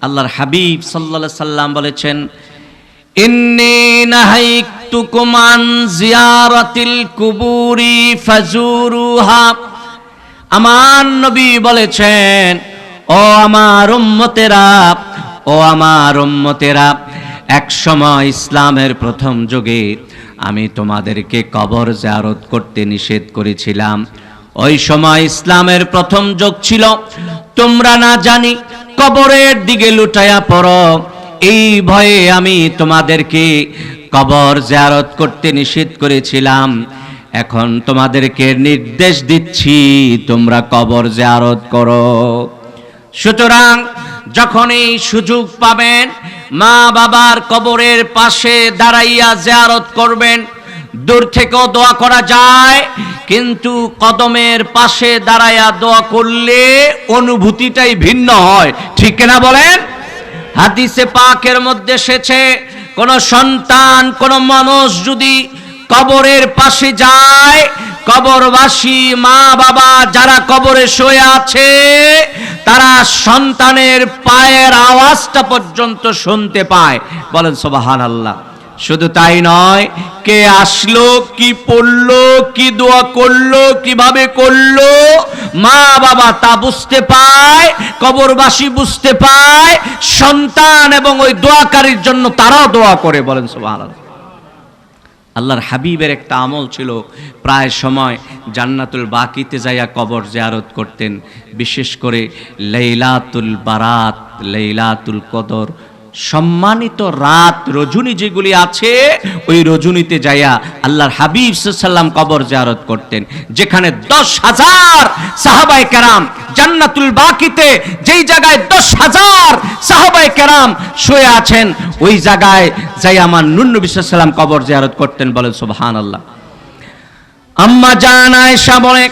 আল্লাহর হাবিব সাল্লাল্লাহু আলাইহি সাল্লাম বলেছেন, ইন্নী নাহাইতুকুম আন জিয়ারাতিল কুবুরি ফাজুরুহা। আমার নবী বলেছেন, ও আমার উম্মতেরা, এক সময় ইসলামের প্রথম যুগে আমি তোমাদেরকে কবর জিয়ারত করতে নিষেধ করেছিলাম। ওই সময় ইসলামের প্রথম যুগ ছিল, তোমরা না জানি কবরের দিকে লুটায়া পড়ো, এই ভয়ে আমি তোমাদেরকে কবর জিয়ারত করতে নিষেধ করেছিলাম। এখন তোমাদেরকে নির্দেশ দিচ্ছি, তোমরা কবর জিয়ারত করো। সুতরাং যখন এই সুযোগ পাবেন, মা বাবার কবরের পাশে দাঁড়াইয়া জিয়ারত করবেন। দূর থেকেও দোয়া করা যায়, কিন্তু কদমের পাশে দাঁড়াইয়া দোয়া করলে অনুভূতিটাই ভিন্ন হয়, ঠিক না বলেন? হাদিসে পাকের মধ্যে এসেছে, কোন সন্তান, কোন মানুষ যদি কবরের পাশে যায়, কবরবাসী মা বাবা যারা কবরে শুয়ে আছে, তারা সন্তানের পায়ের আওয়াজটা পর্যন্ত শুনতে পায়। বলেন সুবহানাল্লাহ। শুধু তাই নয়, কে আসলো, কি পড়লো, কি দোয়া করলো, কিভাবে করলো, মা বাবা তা বুঝতে পায়, কবরবাসী বুঝতে পায়, সন্তান এবং ওই দোয়াকারীর জন্য তারাও দোয়া করে। বলেন সুবহানাল্লাহ। আল্লাহর হাবিবের একটা আমল ছিল, প্রায় সময় জান্নাতুল বাকিতে যাইয়া কবর জিয়ারত করতেন। বিশেষ করে লাইলাতুল বারাত, লাইলাতুল কদর, সম্মানিত রাত, রজনী যেগুলি আছে, ওই রজনীতে যাইয়া আল্লাহর হাবিব সাল্লাল্লাহু আলাইহি সাল্লাম কবর জিয়ারত করতেন, যেখানে 10,000 সাহাবায়ে কেরাম জান্নাতুল বাকিতে, যেই জায়গায় 10,000 সাহাবায়ে কেরাম শুয়ে আছেন, ওই জায়গায় যাই আমার নূর নবী সাল্লাল্লাহু আলাইহি সাল্লাম কবর জিয়ারত করতেন। বলেন সুবহানাল্লাহ। আম্মা জান আয়েশা বলে,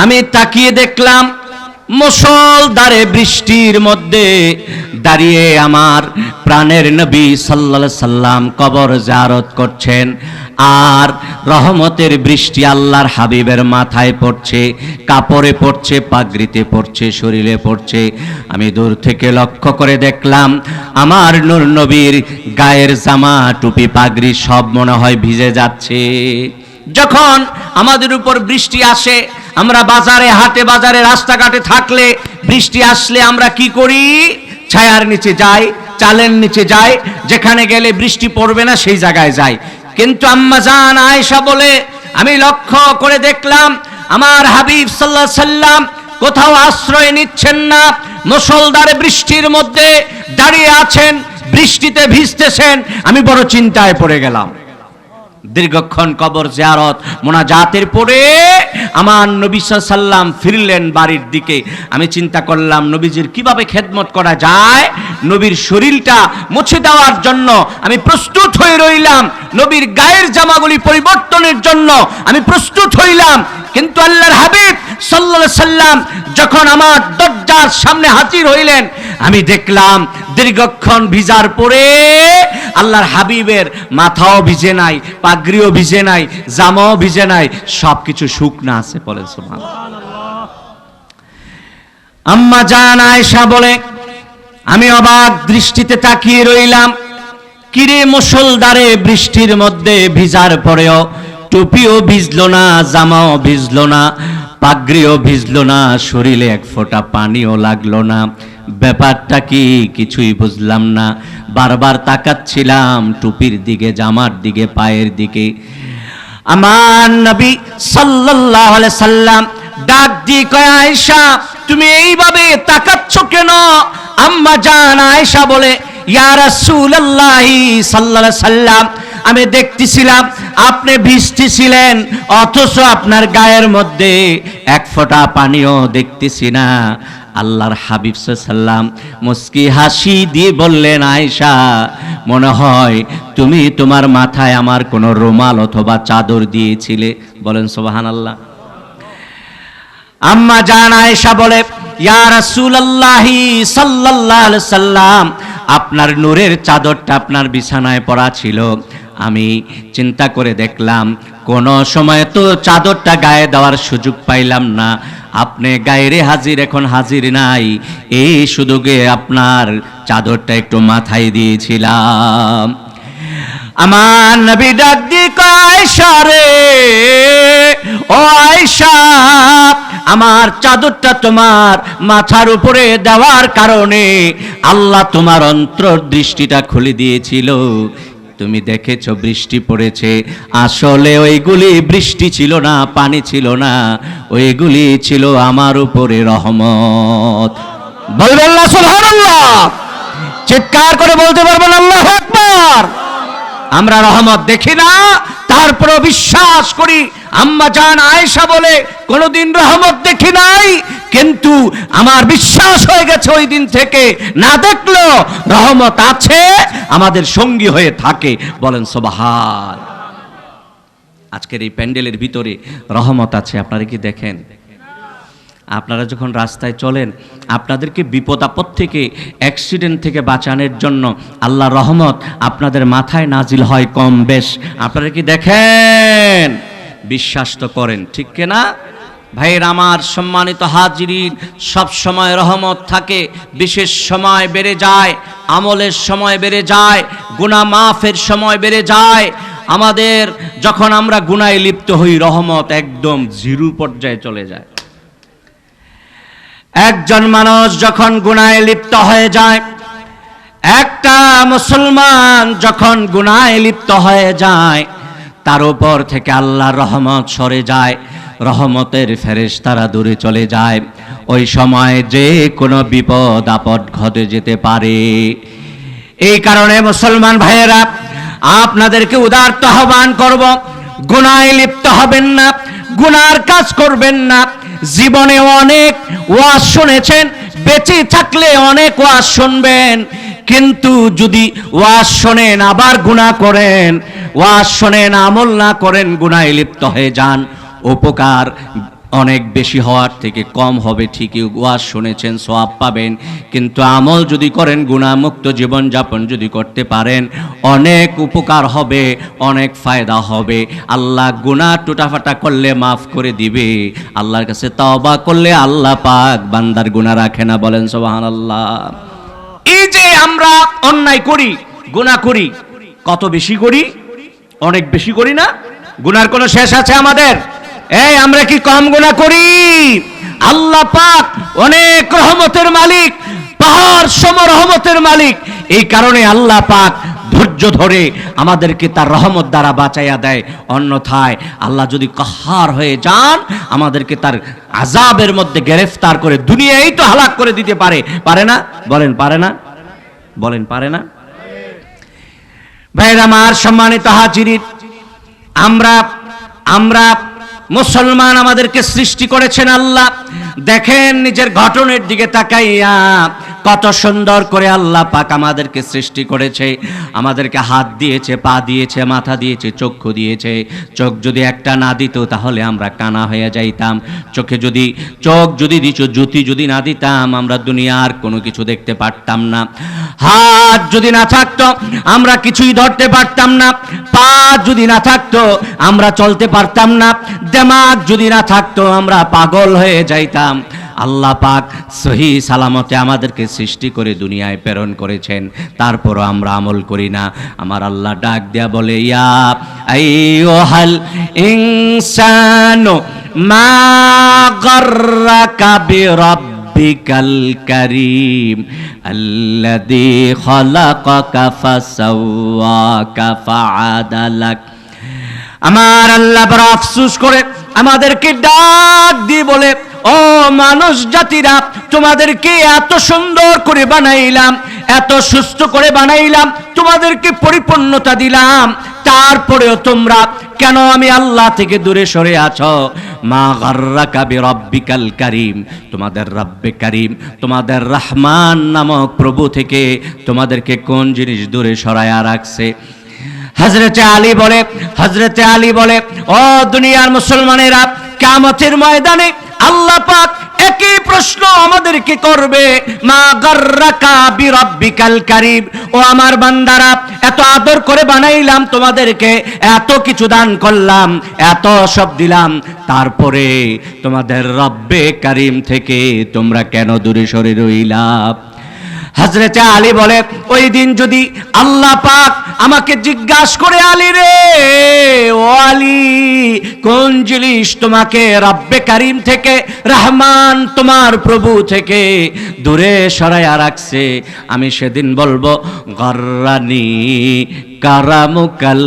আমি তাকিয়ে দেখলাম মুষলধারে বৃষ্টির মধ্যে দাঁড়িয়ে আমার প্রাণের নবী সাল্লাল্লাহু আলাইহি সাল্লাম কবর জিয়ারত করছেন, আর রহমতের বৃষ্টি আল্লাহর হাবিবের মাথায় পড়ছে, কাপড়ে পড়ছে, পাগড়িতে পড়ছে, শরীরে পড়ছে। আমি দূর থেকে লক্ষ্য করে দেখলাম আমার নূর নবীর গায়ের জামা, টুপি, পাগড়ি সব মনে হয় ভিজে যাচ্ছে। যখন আমাদের উপর বৃষ্টি আসে, আমরা বাজারে, হাটে বাজারে, রাস্তাঘাটে থাকলে, বৃষ্টি আসলে আমরা কি করি? ছায়ার নিচে যাই, চালের নিচে যাই, যেখানে গেলে বৃষ্টি পড়বে না সেই জায়গায় যাই। কিন্তু আম্মা জান আয়েশা বলে, আমি লক্ষ্য করে দেখলাম আমার হাবিব সাল্লাল্লাহু আলাইহি সাল্লাম কোথাও আশ্রয় নিচ্ছেন না, মুষলধারে বৃষ্টির মধ্যে দাঁড়িয়ে আছেন, বৃষ্টিতে ভিজতেছেন। আমি বড় চিন্তায় পড়ে গেলাম। দীর্ঘক্ষণ কবর জিয়ারত মোনাজাতের পরে আমার নবী সাল্লাল্লাহু আলাইহি সাল্লাম ফিরলেন বাড়ির দিকে। আমি চিন্তা করলাম নবীজির কিভাবে খেদমত করা যায়, নবীর শরীরটা মুছে দেওয়ার জন্য আমি প্রস্তুত হয়ে রইলাম, নবীর গায়ের জামাগুলি পরিবর্তনের জন্য আমি প্রস্তুত হইলাম। কিন্তু আল্লাহর হাবিব সাল্লাল্লাহু আলাইহি সাল্লাম যখন আমার দরজার সামনে হাজির হইলেন, আমি দেখলাম দীর্ঘক্ষণ ভিজার পরে আল্লাহর হাবিবের মাথাও ভিজে নাই, পাগড়িও ভিজে নাই, জামাও ভিজে নাই, সবকিছু শুকনা আছে। বলেন সুবহানাল্লাহ। আম্মা জান আয়েশা বলে, আমি অবাক দৃষ্টিতে তাকিয়ে রইলাম, কিরে মুষলধারে বৃষ্টির মধ্যে ভিজার পরেও টুপিও ভিজলো না, জামাও ভিজলো না, পাগড়িও ভিজলো না, শরীরে এক ফোঁটা পানিও লাগলো না। ব্যাপারটা কি কিছুই বুঝলাম না। বারবার তাকাচ্ছিলাম টুপির দিকে, জামার দিকে, পায়ের দিকে। আমার নবী সাল্লাল্লাহু আলাইহি সাল্লাম ডাক দিয়ে কয়, আয়েশা তুমি এইভাবে তাকাচ্ছ কেন? আম্মা জান আয়েশা বলে, ইয়া রাসূলুল্লাহ সাল্লাল্লাহু আলাইহি সাল্লাম, আমি দেখতেছিলাম আপনি ভিজতেছিলেন, অথচ আপনার গায়ের মধ্যে এক ফোঁটা পানিও দেখতেছি না। আল্লাহর হাবিব সাল্লাল্লাহু আলাইহি সাল্লাম মুস্কি হাসি দিয়ে বললেন, আয়েশা মনে হয় তুমি তোমার মাথায় আমার কোনো রুমাল অথবা চাদর দিয়েছিলে। বলেন সুবহানাল্লাহ। আম্মা জান আয়েশা বলে, ইয়া রাসূলুল্লাহ সাল্লাল্লাহু আলাইহি সাল্লাম, আপনার নূরের চাদরটা আপনার বিছানায় পড়া ছিল, আমি চিন্তা করে দেখলাম কোন সময় তো চাদরটা গায়ে দেওয়ার সুযোগ পাইলাম না, আপনি গায়রে হাজির, এখন হাজির নাই, এই সুযোগে আপনার চাদরটা একটু মাথায় দিয়েছিলাম। আমার নবী ডাক দিয়ে কয়, আয়েশা রে, ও আয়েশা, আমার চাদরটা তোমার মাথার উপরে দেওয়ার কারণে আল্লাহ তোমার অন্তর্দৃষ্টিটা খুলে দিয়েছিল, তুমি দেখেছো বৃষ্টি পড়েছে। আসলে ওইগুলি বৃষ্টি ছিল না, পানি ছিল না, ওইগুলি ছিল আমার উপরে রহমত। বলবেন না সুবহানাল্লাহ? চিৎকার করে বলতে পারবেন আল্লাহু আকবার? আমরা রহমত দেখি না, তারপরে বিশ্বাস করি আম্মা জান আয়েশা বলে কোনোদিন রহমত দেখি নাই, কিন্তু আমার বিশ্বাস হয়ে গেছে ওই দিন থেকে, না দেখলেও রহমত আছে, আমাদের সঙ্গী হয়ে থাকে। বলেন সুবহান। আজকের এই প্যান্ডেলের ভিতরে রহমত আছে, আপনারা কি দেখেন? আপনারা যখন রাস্তায় চলেন, আপনাদেরকে বিপদ আপদ থেকে, অ্যাক্সিডেন্ট থেকে বাঁচানোর জন্য আল্লাহর রহমত আপনাদের মাথায় নাজিল হয় কম বেশ, আপনারা কি দেখেন? বিশ্বাস তো করেন, ঠিক কিনা ভাইয়ের আমার? সম্মানিত হাজিরিন, সব সময় রহমত থাকে, বিশেষ সময় বেড়ে যায়, আমলের সময় বেড়ে যায়, গুনাহ মাফের সময় বেড়ে যায়। আমাদের যখন আমরা গুনাহে লিপ্ত হই, রহমত একদম জিরো পর্যায়ে চলে যায়। একজন মানুষ যখন গুনাহে লিপ্ত হয়ে যায়, একটা মুসলমান যখন গুনাহে লিপ্ত হয়ে যায়, তার উপর থেকে আল্লাহর রহমত সরে যায়, রহমতের ফেরেশতারা দূরে চলে যায়। ওই সময় যে কোনো বিপদ আপদ ঘটে যেতে পারে। এই কারণে মুসলমান ভাইয়েরা, আপনাদেরকে উদারত আহ্বান করব, গুনাহে লিপ্ত হবেন না, গুনার কাজ করবেন না। জীবনে অনেক ওয়াজ শুনেছেন, বেঁচে থাকলে অনেক ওয়াজ শুনবেন, কিন্তু যদি ওয়াজ শোনেন আবার গুনাহ করেন, ওয়াজ শোনেন আমল না করেন, গুনাহে লিপ্ত হয়ে যান, উপকার অনেক বেশি হওয়ার থেকে কম হবে। ঠিকই ওয়াজ শুনেছেন, সওয়াব পাবেন, কিন্তু আমল যদি করেন, গুনাহমুক্ত জীবন যাপন যদি করতে পারেন, অনেক উপকার হবে, অনেক ফায়দা হবে। আল্লাহ গুনাহ টুটাফাটা করলে মাফ করে দিবে, আল্লাহর কাছে তওবা করলে আল্লাহ পাক বান্দার গুনাহ রাখে না। বলেন সুবহানাল্লাহ। এই যে আমরা অন্যায় করি, গুনাহ করি, কত বেশি করি? অনেক বেশি করি না? গুনার কোনো শেষ আছে আমাদের? এই আমরা কি কম গুনাহ করি? আল্লাহ পাক অনেক রহমতের মালিক, পাহাড় সম রহমতের মালিক। এই কারণে আল্লাহ পাক ধৈর্য ধরে আমাদেরকে তার রহমত দ্বারা বাঁচাইয়া দেয়। অন্যথায় আল্লাহ যদি কাহার হয়ে যান, আমাদেরকে তার আযাবের মধ্যে গ্রেফতার করে দুনিয়ায় তো হালাক করে দিতে পারে। পারে না? বলেন পারে না? বলেন পারে না? ভাইরা আমার, সম্মানিত হাজিরিন, আমরা মুসলমান, আমাদেরকে সৃষ্টি করেছেন আল্লাহ। দেখেন নিজের গঠনের দিকে তাকাইয়া কত সুন্দর করে আল্লাহ পাক আমাদেরকে সৃষ্টি করেছে। আমাদেরকে হাত দিয়েছে, পা দিয়েছে, মাথা দিয়েছে, চক্ষু দিয়েছে। চোখ যদি একটা না দিত তাহলে আমরা কানা হয়ে যাইতাম। চোখ যদি দিত, জ্যোতি যদি না দিতাম, আমরা দুনিয়ার কোনো কিছু দেখতে পারতাম না। হাত যদি না থাকতো আমরা কিছুই ধরতে পারতাম না। পা যদি না থাকতো আমরা চলতে পারতাম না। দিমাগ যদি না থাকতো আমরা পাগল হয়ে যাইতাম। আল্লাহ পাক সহি সালামতে আমাদেরকে সৃষ্টি করে দুনিয়ায় প্রেরণ করেছেন, তারপরও আমরা আমল করি না। আমার আল্লাহ ডাক দেয়া বলে, ইয়া আইয়ুহাল ইনসানু মা গাররাকা বিরাব্বিকাল কারীম আল্লাযী খালাকাকা ফাসাওয়াকা ফাআদালাক। আমার আল্লাহ বড় আফসোস করে আমাদেরকে ডাক দিয়ে বলে, ও মানুষ জাতিরা, তোমাদেরকে এত সুন্দর করে বানাইলাম, এত সুস্থ করে বানাইলাম, তোমাদেরকে পরিপূর্ণতা দিলাম, তারপরেও তোমরা কেন আমি আল্লাহ থেকে দূরে সরে আছো? মা গাররাকা বিরাব্বিকাল কারীম, তোমাদের রব্বে কারীম, তোমাদের রহমান নামক প্রভু থেকে তোমাদেরকে কোন জিনিস দূরে সরায়া রাখছে? হযরতে আলী বলে, ও দুনিয়ার মুসলমানেরা, কিয়ামতের ময়দানে আল্লাহ পাক একই প্রশ্ন আমাদেরকে করবে, মা গাররাকা বিরাব্বিকাল কারীম, ও আমার বান্দারা, এত আদর করে বানাইলাম তোমাদেরকে, এত কিছু দান করলাম, এত সব দিলাম, তারপরে তোমাদের রব্বে কারীম থেকে তোমরা কেন দূরে সরে রইলা? হযরতে আলী বলে, ওই দিন যদি আল্লাহ পাক আমাকে জিজ্ঞাসা করে, আলী রে, ও আলী, কোন জিনিস তোমাকে রব্বে কারীম থেকে, রহমান তোমার প্রভু থেকে দূরে সরাইয়া রাখছে, আমি সেদিন বলবো গর্রানি কারামুকাল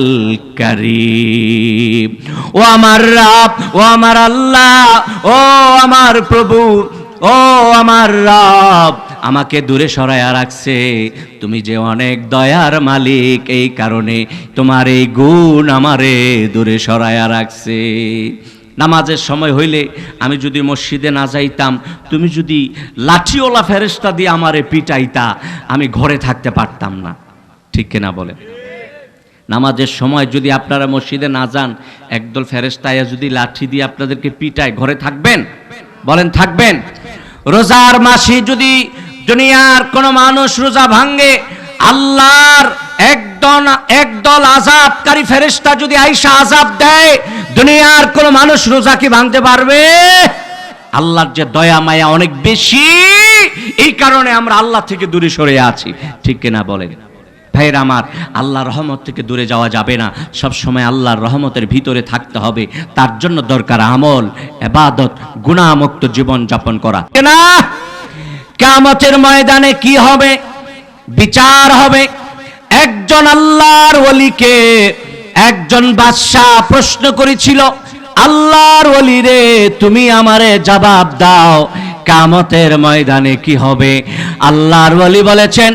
কারীম। ও আমার রব, ও আমার আল্লাহ, ও আমার প্রভু, ও আমার রব, আমাকে দূরে সরাইয়া রাখছে, তুমি যে অনেক দয়ার মালিক, এই কারণে তোমার এই গুণ আমারে দূরে সরাইয়া রাখছে। নামাজের সময় হইলে আমি যদি মসজিদে না যাইতাম, তুমি যদি লাঠিওয়ালা ফেরেশতা দিয়ে আমারে পিটাইতা, আমি ঘরে থাকতে পারতাম না। ঠিক কিনা বলেন? নামাজের সময় যদি আপনারা মসজিদে না যান, একদল ফেরেশতা যদি লাঠি দিয়ে আপনাদেরকে পিটায়, ঘরে থাকবেন? বলেন থাকবেন? রোজার মাসে যদি দুনিয়ার কোন মানুষ রোজা ভাঙে, আল্লাহর একদল আযাবকারী ফেরেশতা যদি আইসা আযাব দেয়, দুনিয়ার কোন মানুষ রোজা কি ভাঙতে পারবে? আল্লাহর যে দয়া মায়া অনেক বেশি, এই কারণে আমরা আল্লাহ থেকে দূরে সরে আছি। ঠিক কিনা বলেন? ভাইরা আমার, আল্লাহর রহমত থেকে দূরে যাওয়া যাবে না, সব সময় আল্লাহর রহমতের ভিতরে থাকতে হবে। তার জন্য দরকার আমল, ইবাদত, গুনাহমুক্ত জীবন যাপন করা। না, কিয়ামতের ময়দানে কি হবে? বিচার হবে। একজন আল্লাহর ওলিকে একজন বাদশা প্রশ্ন করেছিল, আল্লাহর ওলি রে, তুমি আমারে জবাব দাও, কিয়ামতের ময়দানে কি হবে? আল্লাহর ওলি বলেছেন,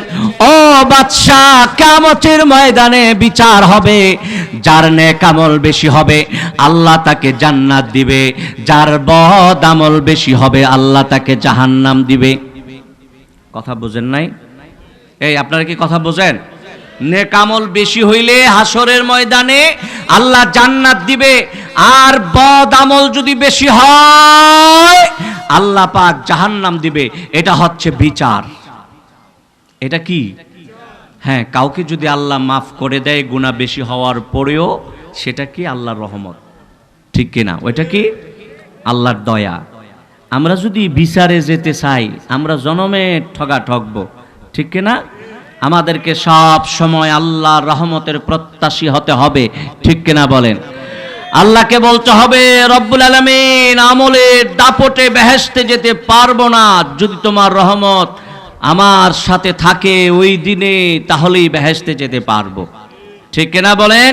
ও বাদশা, কিয়ামতের ময়দানে বিচার হবে। যার নেক আমল বেশি হবে আল্লাহ তাকে জান্নাত দিবে, যার বদ আমল বেশি হবে আল্লাহ তাকে জাহান্নাম দিবে। কথা বুঝেন নাই? এই আপনারা কি কথা বোঝেন? নেক আমল বেশি হইলে হাসরের ময়দানে আল্লাহ জান্নাত দিবে, আর বদ আমল যদি বেশি হয় আল্লাহ পাক জাহান্নাম দিবে। এটা হচ্ছে বিচার। এটা কি? হ্যাঁ, কাউকে যদি আল্লাহ মাফ করে দেয় গুনাহ বেশি হওয়ার পরেও, সেটা কি? আল্লাহর রহমত। ঠিক কিনা? ওইটা কি? আল্লাহর দয়া। আমরা যদি বিচারে যেতে চাই, আমরা জনমে ঠকবো। ঠিক কিনা? আমাদেরকে সব সময় আল্লাহর রহমতের প্রত্যাশী হতে হবে। ঠিক কিনা বলেন? আল্লাহকে বলতে হবে, রব্বুল আলামিন, আমলের দাপটে বেহেশতে যেতে পারবো না, যদি তোমার রহমত আমার সাথে থাকে ওই দিনে, তাহলেই বেহেশতে যেতে পারবো। ঠিক কিনা বলেন?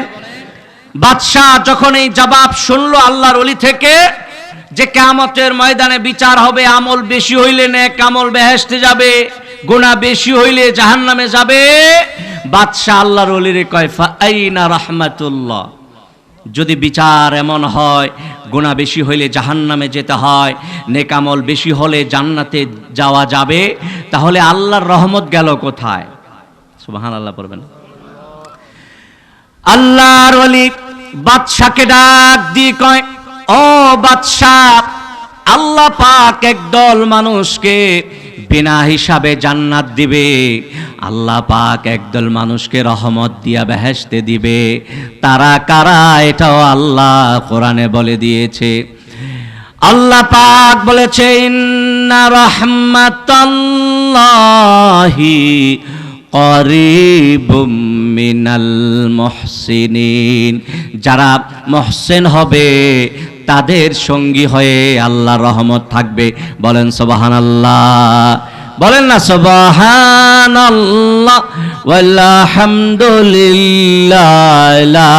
বাদশা যখন এই জবাব শুনলো আল্লাহর ওলি থেকে, যে কিয়ামতের ময়দানে বিচার হবে, আমল বেশি হইলে নেক আমল বেহেশতে যাবে, গুনাহ বেশি হইলে জাহান্নামে যাবে, বাদশা আল্লাহর ওলিরে কয়, ফা আইনা রাহমাতুল্লাহ? যদি বিচার এমন হয় গুনাহ বেশি হইলে জাহান্নামে যেতে হয়, নেক আমল বেশি হলে জান্নাতে যাওয়া যাবে, তাহলে আল্লাহর রহমত গেল কোথায়? সুবহানাল্লাহ পড়বেন। আল্লাহর ওলি বাদশাকে ডাক দিয়ে কয়, ও বাদশা, আল্লাহ পাক একদল মানুষকে বিনা হিসাবে জান্নাত দিবে, আল্লাহ পাক একদল মানুষকে রহমত দিয়া বেহেশতে দিবে। তারা কারা? এটাও আল্লাহ কোরআনে বলে দিয়েছে। আল্লাহ পাক বলেছে, ইন্না রাহমাতাল্লাহি করিবুম মিনাল মুহসিনিন। যারা মুহসিন হবে তাদের সঙ্গী হয়ে আল্লাহর রহমত থাকবে। বলেন সুবহানাল্লাহ। বলেন না সুবহানাল্লাহ ওয়ালহামদুলিল্লাহ লা